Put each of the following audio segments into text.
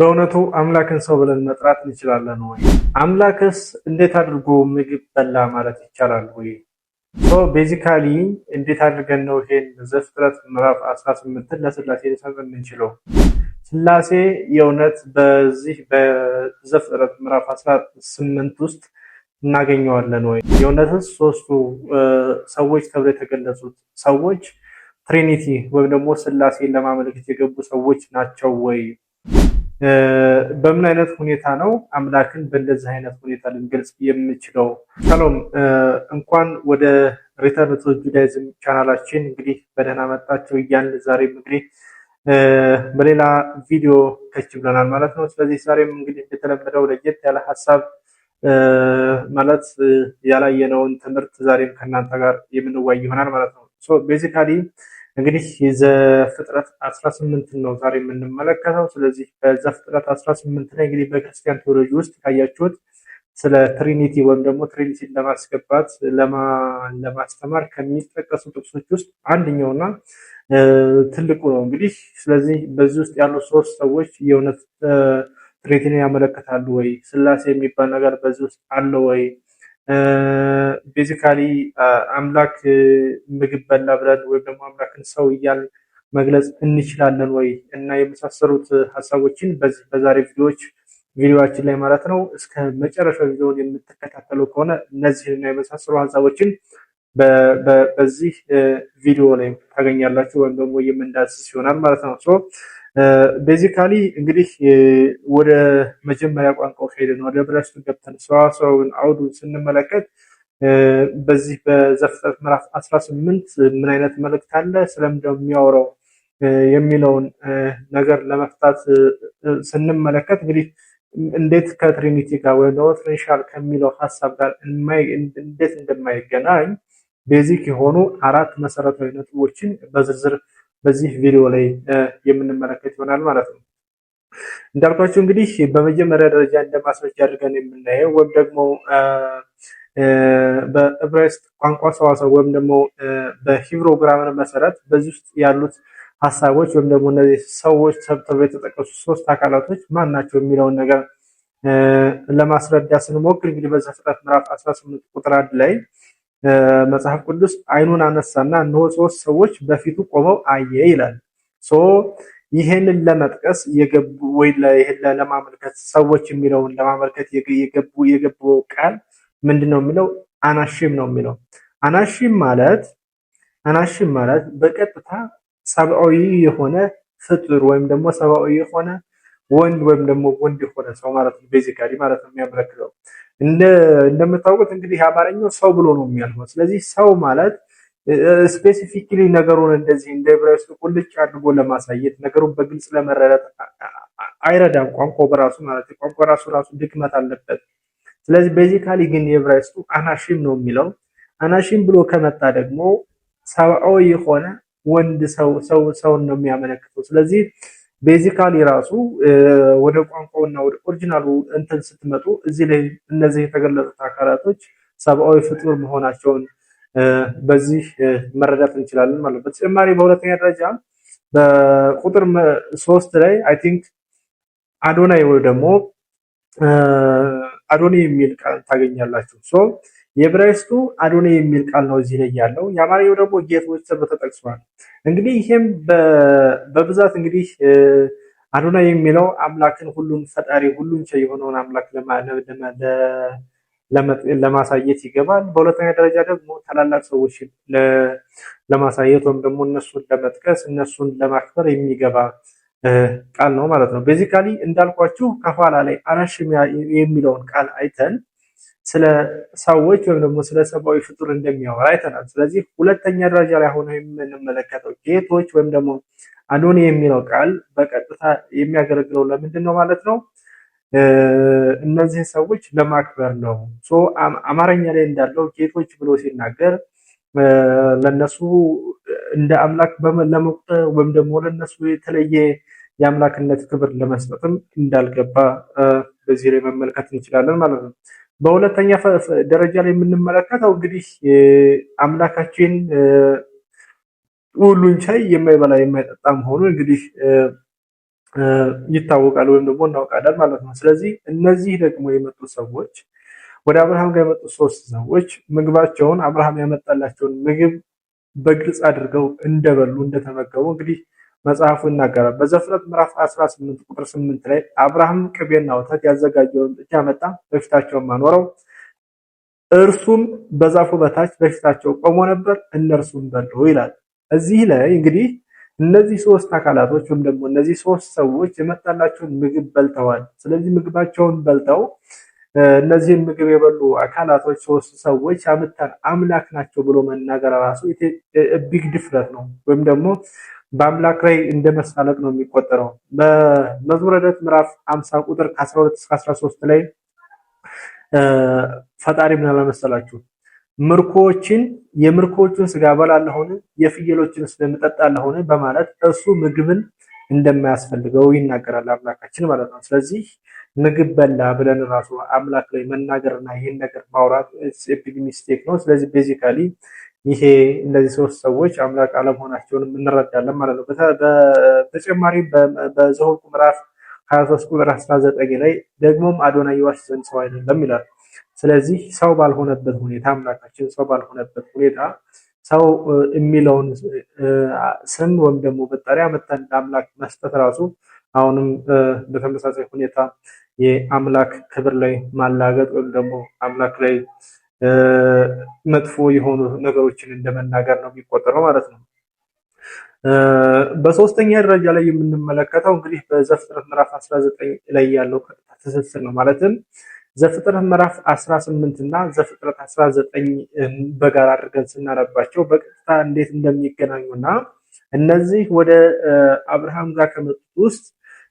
በእውነቱ አምላክን ሰው ብለን መጥራት እንችላለን ወይ? አምላክስ እንዴት አድርጎ ምግብ በላ ማለት ይቻላል ወይ? ቤዚካሊ እንዴት አድርገን ነው ይሄን ዘፍጥረት ምዕራፍ 18ን ለስላሴ ሊሰጥ የምንችለው? ስላሴ የእውነት በዚህ በዘፍጥረት ምዕራፍ 18 ውስጥ እናገኘዋለን ወይ? የእውነትስ ሶስቱ ሰዎች ተብለው የተገለጹት ሰዎች ትሪኒቲ ወይም ደግሞ ስላሴን ለማመልከት የገቡ ሰዎች ናቸው ወይ? በምን አይነት ሁኔታ ነው አምላክን በእንደዚህ አይነት ሁኔታ ልንገልጽ የምንችለው? ሻሎም፣ እንኳን ወደ ሪተርን ቱ ጁዳይዝም ቻናላችን እንግዲህ በደህና መጣችሁ እያልን ዛሬም እንግዲህ በሌላ ቪዲዮ ከች ብለናል ማለት ነው። ስለዚህ ዛሬም እንግዲህ እንደተለመደው ለየት ያለ ሀሳብ ማለት ያላየነውን ትምህርት ዛሬም ከእናንተ ጋር የምንወያይ ይሆናል ማለት ነው። ቤዚካሊ እንግዲህ የዘፍጥረት 18 ነው ዛሬ የምንመለከተው። ስለዚህ በዘፍጥረት 18 ላይ እንግዲህ በክርስቲያን ቴዎሎጂ ውስጥ ካያችሁት ስለ ትሪኒቲ ወይም ደግሞ ትሪኒቲን ለማስገባት ለማስተማር ከሚጠቀሱ ጥቅሶች ውስጥ አንደኛውና ትልቁ ነው እንግዲህ። ስለዚህ በዚህ ውስጥ ያሉ ሶስት ሰዎች የእውነት ትሪኒቲን ያመለክታሉ ወይ? ስላሴ የሚባል ነገር በዚህ ውስጥ አለ ወይ? ቤዚካሊ አምላክ ምግብ በላ ብለን ወይም ደግሞ አምላክን ሰው እያልን መግለጽ እንችላለን ወይ? እና የመሳሰሉት ሀሳቦችን በዛሬ ቪዲዮችን ላይ ማለት ነው እስከ መጨረሻው ቪዲዮውን የምትከታተሉ ከሆነ እነዚህና የመሳሰሉ ሀሳቦችን በዚህ ቪዲዮ ላይ ታገኛላችሁ ወይም ደግሞ የምንዳስስ ይሆናል ማለት ነው። ቤዚካሊ እንግዲህ ወደ መጀመሪያ ቋንቋው ሄደን ወደ ዕብራይስጡ ገብተን ሰዋሰውን አውዱን ስንመለከት በዚህ በዘፍጥረት ምዕራፍ 18 ምን አይነት መልእክት አለ፣ ስለምንድነው የሚያወራው የሚለውን ነገር ለመፍታት ስንመለከት እንግዲህ እንዴት ከትሪኒቲ ጋር ወይም ደግሞ ትሪኒሻል ከሚለው ሀሳብ ጋር እንዴት እንደማይገናኝ ቤዚክ የሆኑ አራት መሰረታዊ ነጥቦችን በዝርዝር በዚህ ቪዲዮ ላይ የምንመለከት ይሆናል ማለት ነው። እንዳልኳችሁ እንግዲህ በመጀመሪያ ደረጃ እንደማስረጃ አድርገን የምናየው ወይም ደግሞ በዕብራይስጥ ቋንቋ ሰዋሰው ወይም ደግሞ በሂብሮ ግራመር መሰረት በዚህ ውስጥ ያሉት ሀሳቦች ወይም ደግሞ እነዚህ ሰዎች ተብለው የተጠቀሱ ሶስት አካላቶች ማን ናቸው የሚለውን ነገር ለማስረዳት ስንሞክር እንግዲህ በዘፍጥረት ምዕራፍ 18 ቁጥር 1 ላይ መጽሐፍ ቅዱስ ዓይኑን አነሳና እነሆ ሶስት ሰዎች በፊቱ ቆመው አየ ይላል። ይሄንን ለመጥቀስ የገቡ ወይ ለማመልከት ሰዎች የሚለውን ለማመልከት የገቡ ቃል ምንድነው የሚለው? አናሺም ነው የሚለው። አናሺም ማለት በቀጥታ ሰብአዊ የሆነ ፍጡር ወይም ደግሞ ሰብአዊ የሆነ ወንድ ወይም ደግሞ ወንድ የሆነ ሰው ማለት ነው። ቤዚካሊ ማለት ነው የሚያመለክተው። እንደምታውቁት እንግዲህ አማርኛው ሰው ብሎ ነው የሚያልፈው። ስለዚህ ሰው ማለት ስፔሲፊክሊ ነገሩን እንደዚህ እንደ ዕብራይስጡ ቁልጭ አድርጎ ለማሳየት ነገሩን በግልጽ ለመረዳት አይረዳም። ቋንቋው በራሱ ማለት ቋንቋው ራሱ ድክመት አለበት። ስለዚህ ቤዚካሊ ግን የዕብራይስጡ አናሺም ነው የሚለው። አናሺም ብሎ ከመጣ ደግሞ ሰብአዊ የሆነ ወንድ ሰውን ነው የሚያመለክተው። ስለዚህ ቤዚካሊ ራሱ ወደ ቋንቋውና ወደ ኦሪጂናሉ እንትን ስትመጡ እዚህ ላይ እነዚህ የተገለጹት አካላቶች ሰብአዊ ፍጡር መሆናቸውን በዚህ መረዳት እንችላለን ማለት ነው። በተጨማሪ በሁለተኛ ደረጃ በቁጥር 3 ላይ አይ ቲንክ አዶናይ ወይ ደግሞ አዶኒ የሚል ቃል ታገኛላችሁ። የዕብራይስጡ አዶኒ የሚል ቃል ነው እዚህ ላይ ያለው። የአማርኛው ደግሞ ጌቶች ተብሎ ተጠቅሷል። እንግዲህ ይሄም በብዛት እንግዲህ አዶናይ የሚለው አምላክን ሁሉን ፈጣሪ ሁሉን ቻይ የሆነውን አምላክ ለማሳየት ይገባል። በሁለተኛ ደረጃ ደግሞ ታላላቅ ሰዎችን ለማሳየት ወይም ደግሞ እነሱን ለመጥቀስ እነሱን ለማክበር የሚገባ ቃል ነው ማለት ነው። ቤዚካሊ እንዳልኳችሁ ከኋላ ላይ አናሺም የሚለውን ቃል አይተን ስለ ሰዎች ወይም ደግሞ ስለ ሰብአዊ ፍጡር እንደሚያወራ አይተናል። ስለዚህ ሁለተኛ ደረጃ ላይ ሆኖ የምንመለከተው ጌቶች ወይም ደግሞ አዶኒ የሚለው ቃል በቀጥታ የሚያገለግለው ለምንድን ነው ማለት ነው? እነዚህ ሰዎች ለማክበር ነው። አማርኛ ላይ እንዳለው ጌቶች ብሎ ሲናገር ለነሱ እንደ አምላክ ለመቁጠር ወይም ደግሞ ለነሱ የተለየ የአምላክነት ክብር ለመስጠትም እንዳልገባ በዚህ ላይ መመልከት እንችላለን ማለት ነው። በሁለተኛ ደረጃ ላይ የምንመለከተው እንግዲህ አምላካችን ሁሉን ቻይ የማይበላ የማይጠጣ መሆኑ እንግዲህ ይታወቃል ወይም ደግሞ እናውቃለን ማለት ነው። ስለዚህ እነዚህ ደግሞ የመጡ ሰዎች ወደ አብርሃም ጋር የመጡ ሶስት ሰዎች ምግባቸውን አብርሃም ያመጣላቸውን ምግብ በግልጽ አድርገው እንደበሉ እንደተመገቡ እንግዲህ መጽሐፉ ይናገራል። በዘፍጥረት ምዕራፍ 18 ቁጥር 8 ላይ አብርሃም ቅቤና ወተት ያዘጋጀውን ጥጃ መጣ፣ በፊታቸውም አኖረው፣ እርሱም በዛፉ በታች በፊታቸው ቆሞ ነበር፣ እነርሱም በሉ ይላል። እዚህ ላይ እንግዲህ እነዚህ ሶስት አካላቶች ወይም ደግሞ እነዚህ ሶስት ሰዎች የመጣላቸውን ምግብ በልተዋል። ስለዚህ ምግባቸውን በልተው እነዚህን ምግብ የበሉ አካላቶች ሶስት ሰዎች አምጥተን አምላክ ናቸው ብሎ መናገር ራሱ ቢግ ድፍረት ነው፣ ወይም ደግሞ በአምላክ ላይ እንደ መሳለቅ ነው የሚቆጠረው። በመዝሙረ ዳዊት ምዕራፍ 50 ቁጥር ከ12 እስከ 13 ላይ ፈጣሪ ምን አለ መሰላችሁ? ምርኮችን የምርኮቹን ስጋ በላለሁን የፍየሎችን ስጋ እጠጣለሁን በማለት እሱ ምግብን እንደማያስፈልገው ይናገራል አምላካችን ማለት ነው። ስለዚህ ምግብ በላ ብለን ራሱ አምላክ ላይ መናገርና ይህን ነገር ማውራት ቢግ ሚስቴክ ነው። ስለዚህ ቤዚካሊ ይሄ እነዚህ ሶስት ሰዎች አምላክ አለመሆናቸውን እንረዳለን ማለት ነው። በተጨማሪ በዘኍልቍ ምዕራፍ 23 ቁጥር 19 ላይ ደግሞም አዶናይ ይዋሽ ዘንድ ሰው አይደለም ይላል። ስለዚህ ሰው ባልሆነበት ሁኔታ አምላካችን ሰው ባልሆነበት ሁኔታ ሰው የሚለውን ስም ወይም ደግሞ መጠሪያ መተን ለአምላክ መስጠት ራሱ አሁንም በተመሳሳይ ሁኔታ የአምላክ ክብር ላይ ማላገጥ ወይም ደግሞ አምላክ ላይ መጥፎ የሆኑ ነገሮችን እንደመናገር ነው የሚቆጠረው ማለት ነው። በሶስተኛ ደረጃ ላይ የምንመለከተው እንግዲህ በዘፍጥረት ምዕራፍ 19 ላይ ያለው ቀጥታ ትስስር ነው። ማለትም ዘፍጥረት ምዕራፍ 18 እና ዘፍጥረት 19 በጋራ አድርገን ስናነባቸው በቀጥታ እንዴት እንደሚገናኙና እነዚህ ወደ አብርሃም ጋር ከመጡት ውስጥ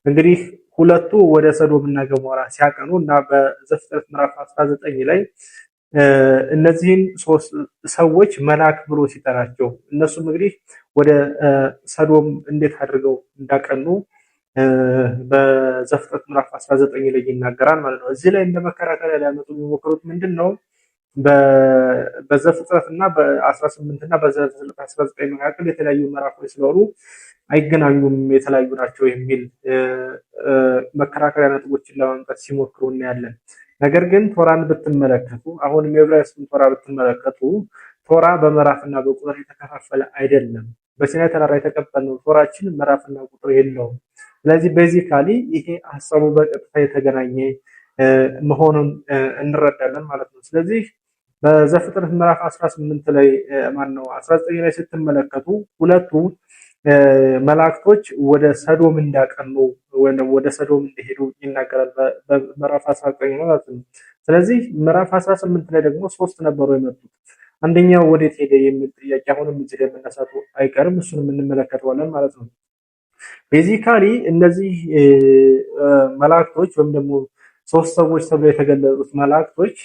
እንግዲህ ሁለቱ ወደ ሰዶም እና ገሞራ ሲያቀኑ እና በዘፍጥረት ምዕራፍ 19 ላይ እነዚህን ሶስት ሰዎች መልአክ ብሎ ሲጠራቸው እነሱም እንግዲህ ወደ ሰዶም እንዴት አድርገው እንዳቀኑ በዘፍጥረት ምዕራፍ 19 ላይ ይናገራል ማለት ነው። እዚህ ላይ እንደ መከራከሪያ ሊያመጡ የሚሞክሩት ምንድን ነው? በዘፍጥረት እና በ18 እና በዘፍጥረት 19 መካከል የተለያዩ ምዕራፎች ስለሆኑ አይገናኙም፣ የተለያዩ ናቸው የሚል መከራከሪያ ነጥቦችን ለማምጣት ሲሞክሩ እናያለን። ነገር ግን ቶራን ብትመለከቱ አሁንም የዕብራይስጡን ቶራ ብትመለከቱ ቶራ በምዕራፍና በቁጥር የተከፋፈለ አይደለም። በሲናይ ተራራ የተቀበልነው ቶራችን ምዕራፍና ቁጥር የለውም። ስለዚህ ቤዚካሊ ይሄ ሀሳቡ በቀጥታ የተገናኘ መሆኑን እንረዳለን ማለት ነው። ስለዚህ በዘፍጥረት ምዕራፍ 18 ላይ 19 ላይ ስትመለከቱ ሁለቱ መላእክቶች ወደ ሰዶም እንዳቀኑ ወይም ወደ ሰዶም እንደሄዱ ይናገራል በምዕራፍ 19 ማለት ነው። ስለዚህ ምዕራፍ 18 ላይ ደግሞ ሶስት ነበሩ የመጡት። አንደኛው ወዴት ሄደ የሚል ጥያቄ አሁንም እዚህ ላይ መነሳቱ አይቀርም፣ እሱንም እንመለከተዋለን ማለት ነው። ቤዚካሊ እነዚህ መላእክቶች ወይም ደግሞ ሶስት ሰዎች ተብለው የተገለጹት መላእክቶች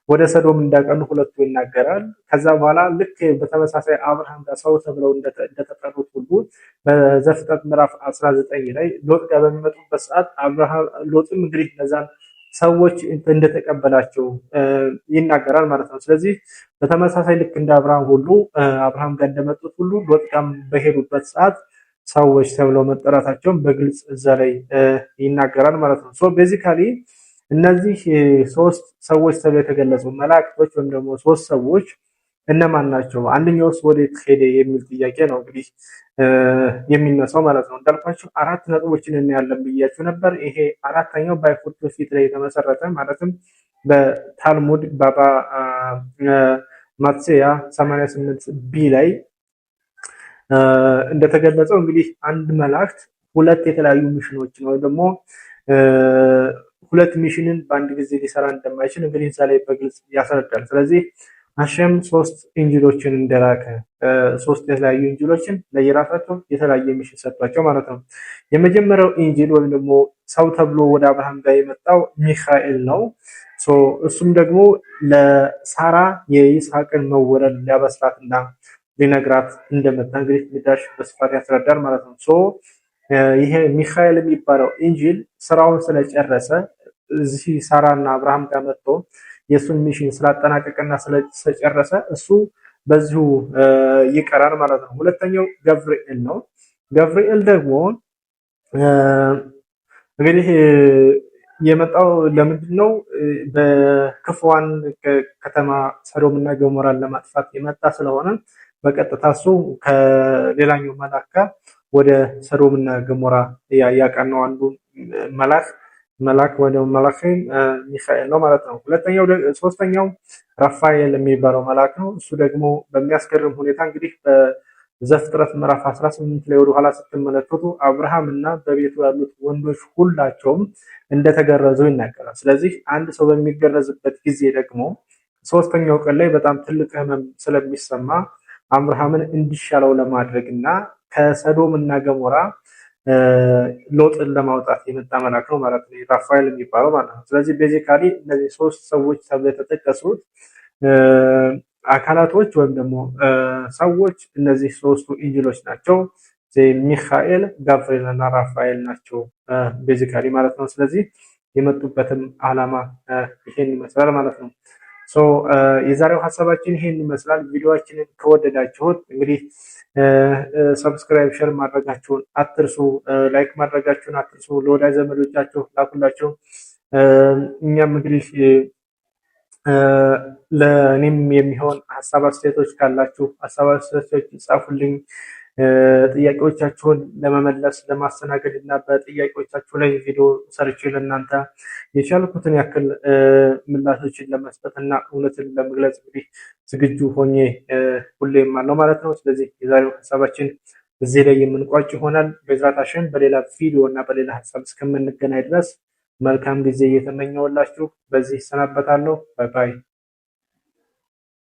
ወደ ሰዶም እንዳቀኑ ሁለቱ ይናገራል። ከዛ በኋላ ልክ በተመሳሳይ አብርሃም ጋር ሰው ተብለው እንደተጠሩት ሁሉ በዘፍጥረት ምዕራፍ 19 ላይ ሎጥ ጋር በሚመጡበት ሰዓት ሎጥም እንግዲህ እነዛን ሰዎች እንደተቀበላቸው ይናገራል ማለት ነው። ስለዚህ በተመሳሳይ ልክ እንደ አብርሃም ሁሉ አብርሃም ጋር እንደመጡት ሁሉ ሎጥ ጋር በሄዱበት ሰዓት ሰዎች ተብለው መጠራታቸውን በግልጽ እዛ ላይ ይናገራል ማለት ነው። ሶ ቤዚካሊ እነዚህ ሶስት ሰዎች ተብለው የተገለጹ መላእክቶች ወይም ደግሞ ሶስት ሰዎች እነማን ናቸው? አንደኛውስ ወዴት ሄደ የሚል ጥያቄ ነው እንግዲህ የሚነሳው ማለት ነው። እንዳልኳችሁ አራት ነጥቦችን እናያለን ብያችሁ ነበር። ይሄ አራተኛው በአይሁድ ትውፊት ላይ የተመሰረተ ማለትም በታልሙድ ባባ ማትሴያ 88 ቢ ላይ እንደተገለጸው እንግዲህ አንድ መላእክት ሁለት የተለያዩ ሚሽኖችን ወይ ደግሞ ሁለት ሚሽንን በአንድ ጊዜ ሊሰራ እንደማይችል እንግዲህ እዛ ላይ በግልጽ ያስረዳል። ስለዚህ አሸም ሶስት ኢንጂሎችን እንደላከ ሶስት የተለያዩ ኢንጂሎችን ለየራሳቸው የተለያየ ሚሽን ሰጥቷቸው ማለት ነው። የመጀመሪያው ኢንጂል ወይም ደግሞ ሰው ተብሎ ወደ አብርሃም ጋር የመጣው ሚካኤል ነው። እሱም ደግሞ ለሳራ የይስሐቅን መወለድ ሊያበስራትና ሊነግራት እንደመጣ እንግዲህ ሚዳሽ በስፋት ያስረዳል ማለት ነው። ይሄ ሚካኤል የሚባለው ኢንጂል ስራውን ስለጨረሰ እዚህ ሳራና አብርሃም ጋር መጥቶ የሱን ሚሽን ስላጠናቀቀና ስለጨረሰ እሱ በዚሁ ይቀራል ማለት ነው። ሁለተኛው ገብርኤል ነው። ገብርኤል ደግሞ እንግዲህ የመጣው ለምንድን ነው? በክፉዋን ከተማ ሰዶምና ገሞራን ለማጥፋት የመጣ ስለሆነ በቀጥታ እሱ ከሌላኛው መልአክ ጋር ወደ ሰዶምና ገሞራ ያቀናው አንዱ መልአክ ወደ መልአክ ሚካኤል ነው ማለት ነው። ሶስተኛው ራፋኤል የሚባለው መልአክ ነው። እሱ ደግሞ በሚያስገርም ሁኔታ እንግዲህ በዘፍጥረት ምዕራፍ 18 ላይ ወደኋላ ስትመለከቱ አብርሃም እና በቤቱ ያሉት ወንዶች ሁላቸውም እንደተገረዙ ይናገራል። ስለዚህ አንድ ሰው በሚገረዝበት ጊዜ ደግሞ ሶስተኛው ቀን ላይ በጣም ትልቅ ህመም ስለሚሰማ አብርሃምን እንዲሻለው ለማድረግ እና ከሰዶም እና ገሞራ ሎጥን ለማውጣት የመጣ መልአክ ነው ማለት ነው፣ ራፋኤል የሚባለው ማለት ነው። ስለዚህ ቤዚካሊ እነዚህ ሶስት ሰዎች ተብለው የተጠቀሱት አካላቶች ወይም ደግሞ ሰዎች እነዚህ ሶስቱ ኢንጅሎች ናቸው። ሚካኤል፣ ጋብርኤል እና ራፋኤል ናቸው ቤዚካሊ ማለት ነው። ስለዚህ የመጡበትም ዓላማ ይሄን ይመስላል ማለት ነው። የዛሬው ሀሳባችን ይሄን ይመስላል። ቪዲዮአችንን ከወደዳችሁት እንግዲህ ሰብስክራይብ፣ ሼር ማድረጋችሁን አትርሱ። ላይክ ማድረጋችሁን አትርሱ። ለወዳጅ ዘመዶቻችሁ ላኩላቸው። እኛም እንግዲህ ለእኔም የሚሆን ሀሳብ አስተያየቶች ካላችሁ ሀሳብ አስተያየቶች ጻፉልኝ። ጥያቄዎቻችሁን ለመመለስ ለማስተናገድ እና በጥያቄዎቻችሁ ላይ ቪዲዮ ሰርቼ ለእናንተ የቻልኩትን ያክል ምላሾችን ለመስጠት እና እውነትን ለመግለጽ እንግዲህ ዝግጁ ሆኜ ሁሌም አለው ማለት ነው። ስለዚህ የዛሬው ሀሳባችን እዚህ ላይ የምንቋጭ ይሆናል። በዛታሽን በሌላ ቪዲዮ እና በሌላ ሀሳብ እስከምንገናኝ ድረስ መልካም ጊዜ እየተመኘውላችሁ በዚህ ይሰናበታለሁ። ባይ ባይ።